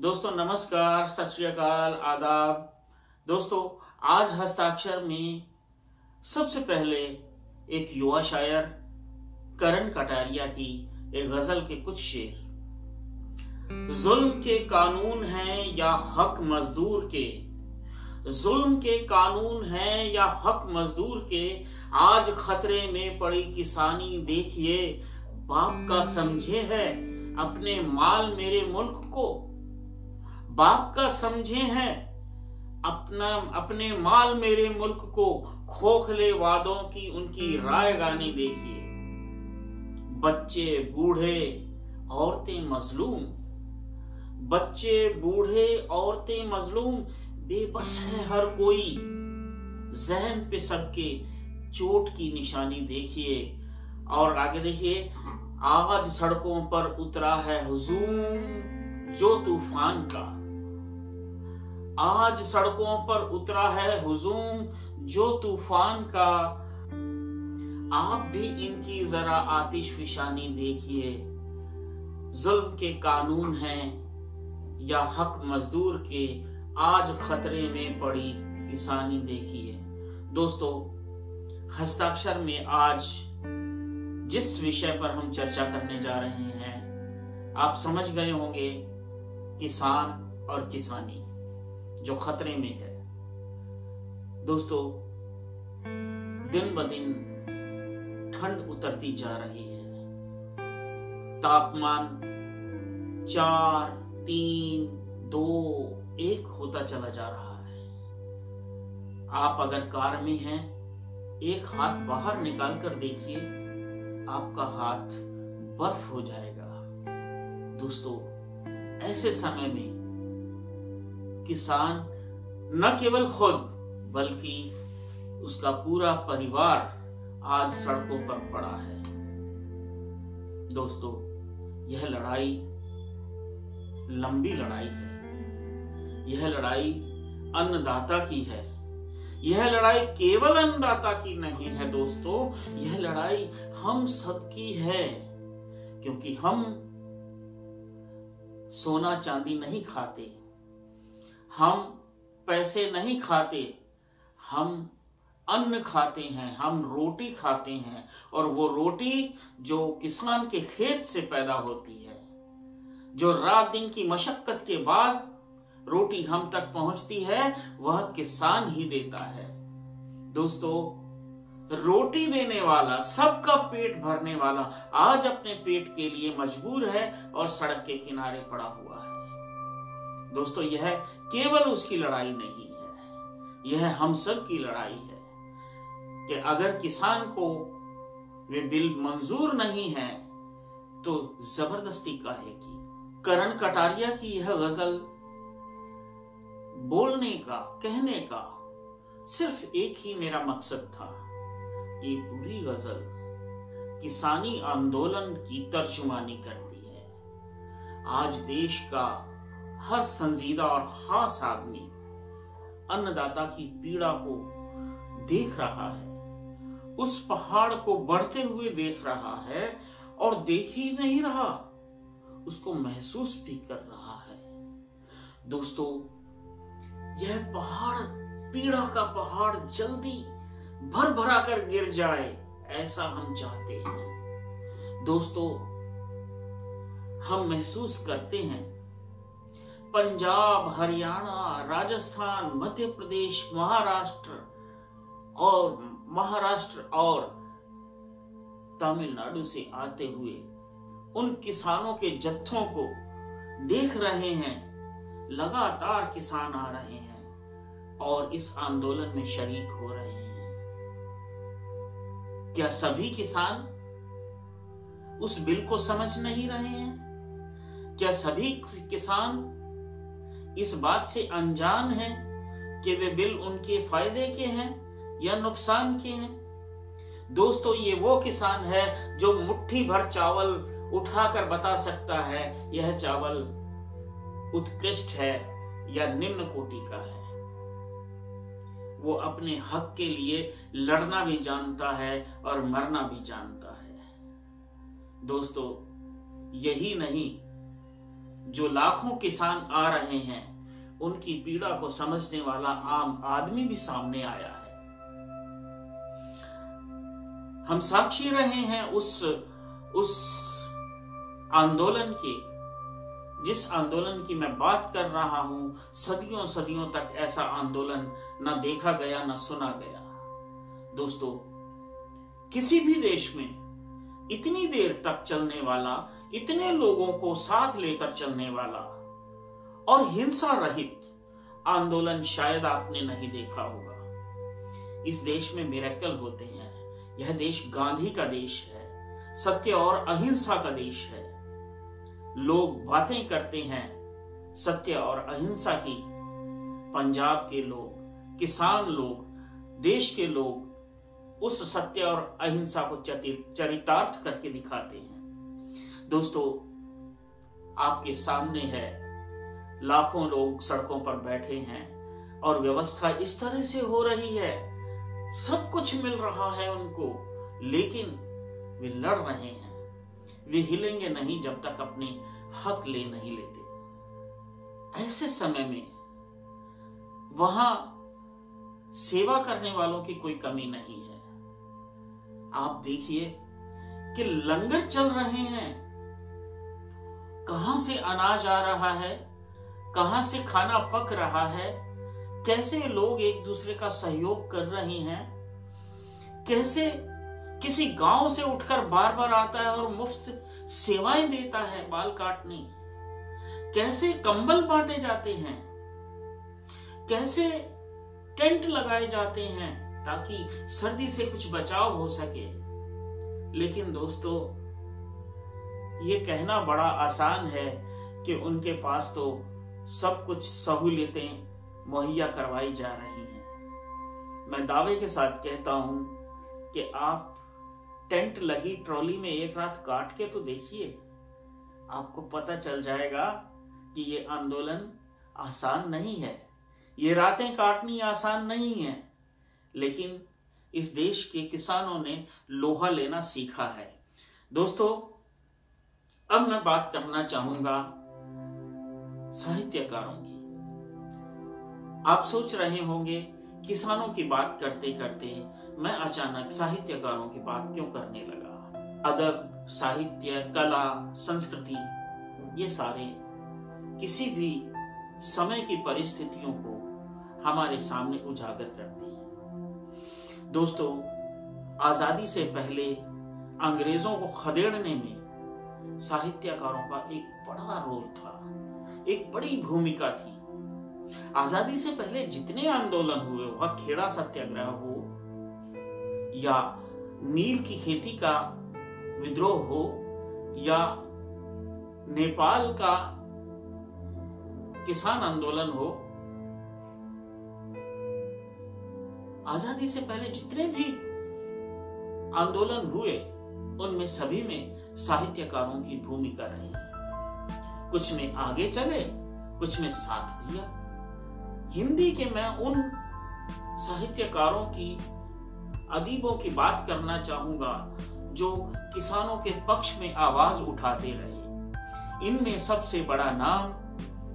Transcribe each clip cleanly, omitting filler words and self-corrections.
दोस्तों नमस्कार, सत श्री अकाल, आदाब। दोस्तों आज हस्ताक्षर में सबसे पहले एक युवा शायर करण कटारिया की एक गजल के कुछ शेर। जुल्म के कानून हैं या हक मजदूर के, जुल्म के कानून हैं या हक मजदूर के, आज खतरे में पड़ी किसानी देखिए। बाप का समझे है अपने माल मेरे मुल्क को, बाप का समझे हैं अपने माल मेरे मुल्क को, खोखले वादों की उनकी राय गानी देखिए। बच्चे बूढ़े औरतें मजलूम, बच्चे बूढ़े औरतें मजलूम, बेबस है हर कोई, जहन पे सबके चोट की निशानी देखिए। और आगे देखिए, आज सड़कों पर उतरा है हुजूम जो तूफान का, आज सड़कों पर उतरा है हुजूम जो तूफान का, आप भी इनकी जरा आतिश फिशानी देखिए। जुल्म के कानून हैं या हक मजदूर के, आज खतरे में पड़ी किसानी देखिए। दोस्तों हस्ताक्षर में आज जिस विषय पर हम चर्चा करने जा रहे हैं, आप समझ गए होंगे, किसान और किसानी जो खतरे में है। दोस्तों दिन ब दिन ठंड उतरती जा रही है, तापमान 4, 3, 2, 1 होता चला जा रहा है। आप अगर कार में हैं, एक हाथ बाहर निकाल कर देखिए, आपका हाथ बर्फ हो जाएगा। दोस्तों ऐसे समय में किसान न केवल खुद बल्कि उसका पूरा परिवार आज सड़कों पर पड़ा है। दोस्तों यह लड़ाई लंबी लड़ाई है, यह लड़ाई अन्नदाता की है, यह लड़ाई केवल अन्नदाता की नहीं है दोस्तों, यह लड़ाई हम सबकी है। क्योंकि हम सोना चांदी नहीं खाते, हम पैसे नहीं खाते, हम अन्न खाते हैं, हम रोटी खाते हैं। और वो रोटी जो किसान के खेत से पैदा होती है, जो रात दिन की मशक्कत के बाद रोटी हम तक पहुंचती है, वह किसान ही देता है। दोस्तों रोटी देने वाला, सबका पेट भरने वाला आज अपने पेट के लिए मजबूर है और सड़क के किनारे पड़ा हुआ है। दोस्तों यह केवल उसकी लड़ाई नहीं है, यह हम सब की लड़ाई है कि अगर किसान को वे बिल मंजूर नहीं है तो जबरदस्ती काहे की। करण कटारिया की यह गजल बोलने का, कहने का सिर्फ एक ही मेरा मकसद था। ये पूरी गजल किसानी आंदोलन की तर्जुमानी करती है। आज देश का हर संजीदा और खास आदमी अन्नदाता की पीड़ा को देख रहा है, उस पहाड़ को बढ़ते हुए देख रहा है, और देख ही नहीं रहा, उसको महसूस भी कर रहा है। दोस्तों यह पहाड़, पीड़ा का पहाड़ जल्दी भर भरा कर गिर जाए, ऐसा हम चाहते हैं। दोस्तों हम महसूस करते हैं, पंजाब, हरियाणा, राजस्थान, मध्य प्रदेश, महाराष्ट्र और तमिलनाडु से आते हुए उन किसानों के जत्थों को देख रहे हैं। लगातार किसान आ रहे हैं और इस आंदोलन में शरीक हो रहे हैं। क्या सभी किसान उस बिल को समझ नहीं रहे हैं? क्या सभी किसान इस बात से अनजान हैं कि वे बिल उनके फायदे के हैं या नुकसान के हैं? दोस्तों ये वो किसान है जो मुट्ठी भर चावल उठाकर बता सकता है यह चावल उत्कृष्ट है या निम्न कोटि का है। वो अपने हक के लिए लड़ना भी जानता है और मरना भी जानता है। दोस्तों यही नहीं, जो लाखों किसान आ रहे हैं, उनकी पीड़ा को समझने वाला आम आदमी भी सामने आया है। हम साक्षी रहे हैं उस आंदोलन के, जिस आंदोलन की मैं बात कर रहा हूं। सदियों सदियों तक ऐसा आंदोलन न देखा गया, न सुना गया। दोस्तों, किसी भी देश में इतनी देर तक चलने वाला, इतने लोगों को साथ लेकर चलने वाला और हिंसा रहित आंदोलन शायद आपने नहीं देखा होगा। इस देश में मिरेकल होते हैं। यह देश गांधी का देश है, सत्य और अहिंसा का देश है। लोग बातें करते हैं सत्य और अहिंसा की। पंजाब के लोग, किसान लोग, देश के लोग उस सत्य और अहिंसा को चरितार्थ करके दिखाते हैं। दोस्तों, आपके सामने है, लाखों लोग सड़कों पर बैठे हैं और व्यवस्था इस तरह से हो रही है, सब कुछ मिल रहा है उनको, लेकिन वे लड़ रहे हैं। वे हिलेंगे नहीं जब तक अपने हक ले नहीं लेते। ऐसे समय में वहां सेवा करने वालों की कोई कमी नहीं है। आप देखिए कि लंगर चल रहे हैं, कहां से अनाज आ रहा है, कहां से खाना पक रहा है, कैसे लोग एक दूसरे का सहयोग कर रहे हैं, कैसे किसी गांव से उठकर बार बार आता है और मुफ्त सेवाएं देता है बाल काटने की, कैसे कंबल बांटे जाते हैं, कैसे टेंट लगाए जाते हैं ताकि सर्दी से कुछ बचाव हो सके। लेकिन दोस्तों, ये कहना बड़ा आसान है कि उनके पास तो सब कुछ सहूलियतें मुहैया करवाई जा रही हैं। मैं दावे के साथ कहता हूं कि आप टेंट लगी ट्रॉली में एक रात काट के तो देखिए, आपको पता चल जाएगा कि ये आंदोलन आसान नहीं है, ये रातें काटनी आसान नहीं है। लेकिन इस देश के किसानों ने लोहा लेना सीखा है। दोस्तों, अब मैं बात करना चाहूंगा साहित्यकारों की। आप सोच रहे होंगे किसानों की बात करते करते मैं अचानक साहित्यकारों की बात क्यों करने लगा। अदब, साहित्य, कला, संस्कृति, ये सारे किसी भी समय की परिस्थितियों को हमारे सामने उजागर करते हैं। दोस्तों, आजादी से पहले अंग्रेजों को खदेड़ने में साहित्यकारों का एक बड़ा रोल था, एक बड़ी भूमिका थी। आजादी से पहले जितने आंदोलन हुए, वह खेड़ा सत्याग्रह हो या नील की खेती का विद्रोह हो या नेपाल का किसान आंदोलन हो, आजादी से पहले जितने भी आंदोलन हुए उनमें सभी में साहित्यकारों की भूमिका रही। कुछ में आगे चले, कुछ में साथ दिया। हिंदी के मैं उन साहित्यकारों की, अदीबों की बात करना चाहूंगा जो किसानों के पक्ष में आवाज उठाते रहे। इनमें सबसे बड़ा नाम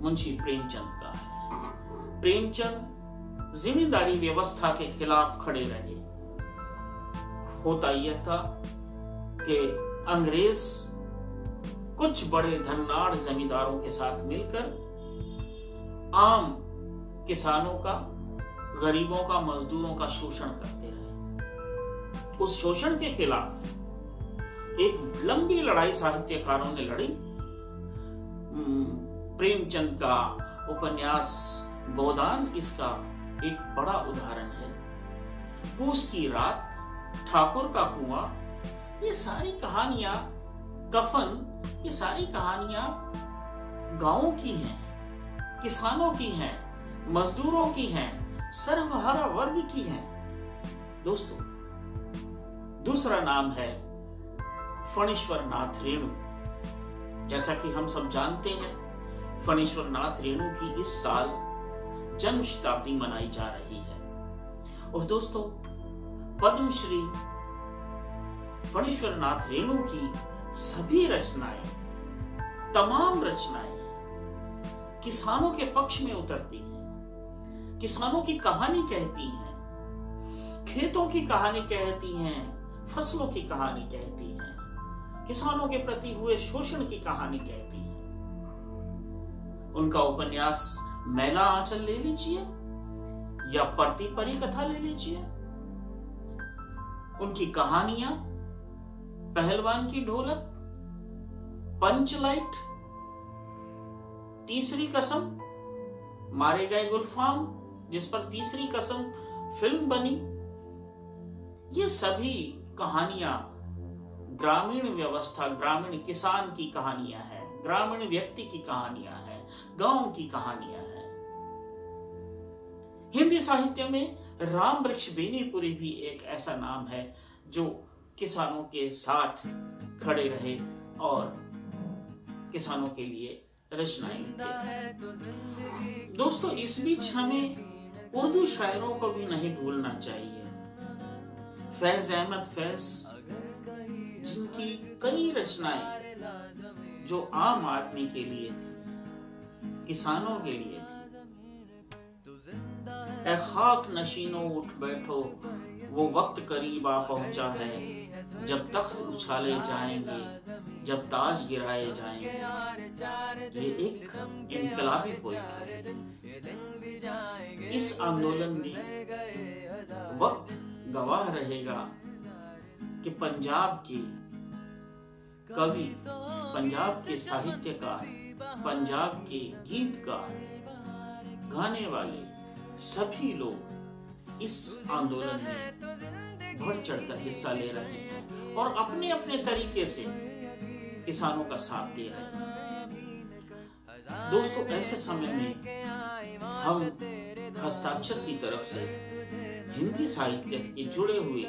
मुंशी प्रेमचंद का है। प्रेमचंद जिम्मेदारी व्यवस्था के खिलाफ खड़े रहे। होता यह था कि अंग्रेज कुछ बड़े धननाड़ जमींदारों के साथ मिलकर आम किसानों का, गरीबों का, मजदूरों का शोषण करते रहे। उस शोषण के खिलाफ एक लंबी लड़ाई साहित्यकारों ने लड़ी। प्रेमचंद का उपन्यास गोदान इसका एक बड़ा उदाहरण है। पूस की रात, ठाकुर का कुआं, ये सारी कहानियां, कफन, ये सारी कहानियां गांवों की हैं, किसानों की हैं, मजदूरों की हैं, सर्वहारा वर्ग की हैं। दोस्तों, दूसरा नाम है फणीश्वर नाथ रेणु। जैसा कि हम सब जानते हैं, फणीश्वर नाथ रेणु की इस साल जन्म शताब्दी मनाई जा रही है। और दोस्तों, पद्मश्री फणीश्वर नाथ रेणु की सभी रचनाएं, तमाम रचनाएं किसानों के पक्ष में उतरती हैं, किसानों की कहानी कहती हैं, खेतों की कहानी कहती हैं, फसलों की कहानी कहती हैं, किसानों के प्रति हुए शोषण की कहानी कहती हैं। उनका उपन्यास मैला आंचल ले लीजिए या परती परी कथा ले लीजिए, उनकी कहानियां पहलवान की ढोलक, पंचलाइट, तीसरी कसम, मारे गए गुलफाम जिस पर तीसरी कसम फिल्म बनी, ये सभी कहानियां ग्रामीण व्यवस्था, ग्रामीण किसान की कहानियां हैं, ग्रामीण व्यक्ति की कहानियां हैं, गांव की कहानियां हैं। हिंदी साहित्य में राम वृक्ष बेनीपुरी भी एक ऐसा नाम है जो किसानों के साथ खड़े रहे और किसानों के लिए रचनाएं लिखे। दोस्तों, इस बीच हमें उर्दू शायरों को भी नहीं भूलना चाहिए। फैज अहमद फैज, जिनकी कई रचनाएं जो आम आदमी के लिए थी, किसानों के लिए थी। ए खाक नशीनो उठ बैठो, वो वक्त करीब आ पहुंचा है, जब तख्त उछाले जाएंगे, जब ताज गिराए जाएंगे। ये एक इनकलाबी पोएट्री है। इस आंदोलन में वक्त गवाह रहेगा कि पंजाब के कवि, पंजाब के साहित्यकार, पंजाब के गीतकार, गाने वाले सभी लोग इस आंदोलन में बढ़ चढ़कर हिस्सा ले रहे हैं और अपने अपने तरीके से किसानों का साथ दे रहे हैं। दोस्तों, ऐसे समय में हम हस्ताक्षर की तरफ से हिंदी साहित्य के जुड़े हुए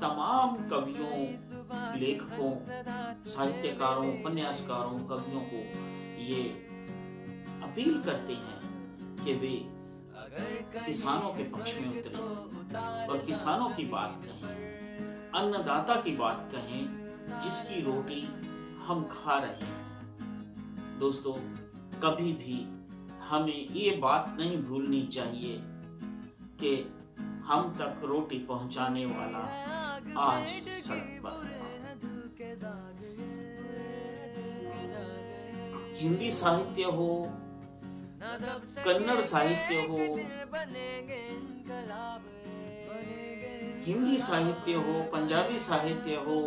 तमाम कवियों, लेखकों, साहित्यकारों, उपन्यासकारों, कवियों को ये अपील करते हैं कि वे किसानों के पक्ष में उतरें और किसानों की बात कहें, अन्नदाता की बात कहें, जिसकी रोटी हम खा रहे हैं। दोस्तों, कभी भी हमें ये बात नहीं भूलनी चाहिए कि हम तक रोटी पहुंचाने वाला आज सड़क पर है। हिंदी साहित्य हो, कन्नड़ साहित्य हो, हिंदी साहित्य हो, पंजाबी साहित्य हो,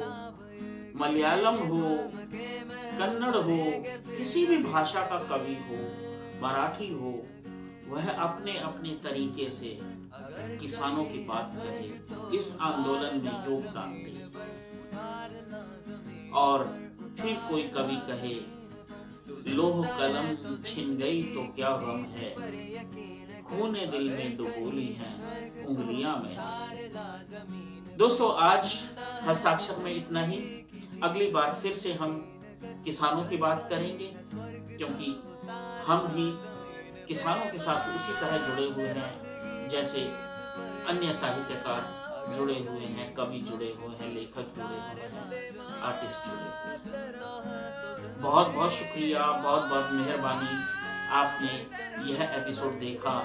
मलयालम हो, कन्नड़ हो, किसी भी भाषा का कवि हो, मराठी हो, वह अपने अपने तरीके से किसानों की बात कहे, इस आंदोलन में योगदान दे। और फिर कोई कवि कहे, लोह कलम छिन गई तो क्या गम है, खूने दिल में डुबोली हैं उंगलियां में। दोस्तों, आज हस्ताक्षर में इतना ही। अगली बार फिर से हम किसानों की बात करेंगे, क्योंकि हम भी किसानों के साथ उसी तरह जुड़े हुए हैं जैसे अन्य साहित्यकार जुड़े हुए हैं, कवि जुड़े हुए हैं, लेखक जुड़े हुए हैं, आर्टिस्ट जुड़े हुए हैं। बहुत बहुत शुक्रिया, बहुत बहुत मेहरबानी, आपने यह एपिसोड देखा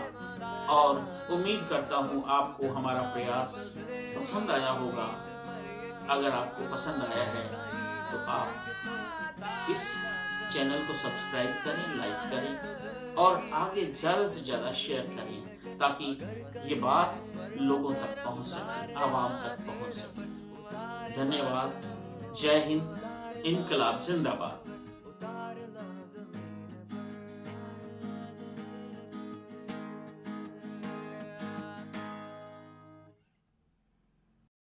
और उम्मीद करता हूँ आपको हमारा प्रयास पसंद आया होगा। अगर आपको पसंद आया है तो आप इस चैनल को सब्सक्राइब करें, लाइक करें और आगे ज्यादा से ज्यादा शेयर करें, ताकि ये बात लोगों तक पहुंच सके, आवाम तक पहुंच सके। धन्यवाद। जय हिंद। इनकलाब जिंदाबाद।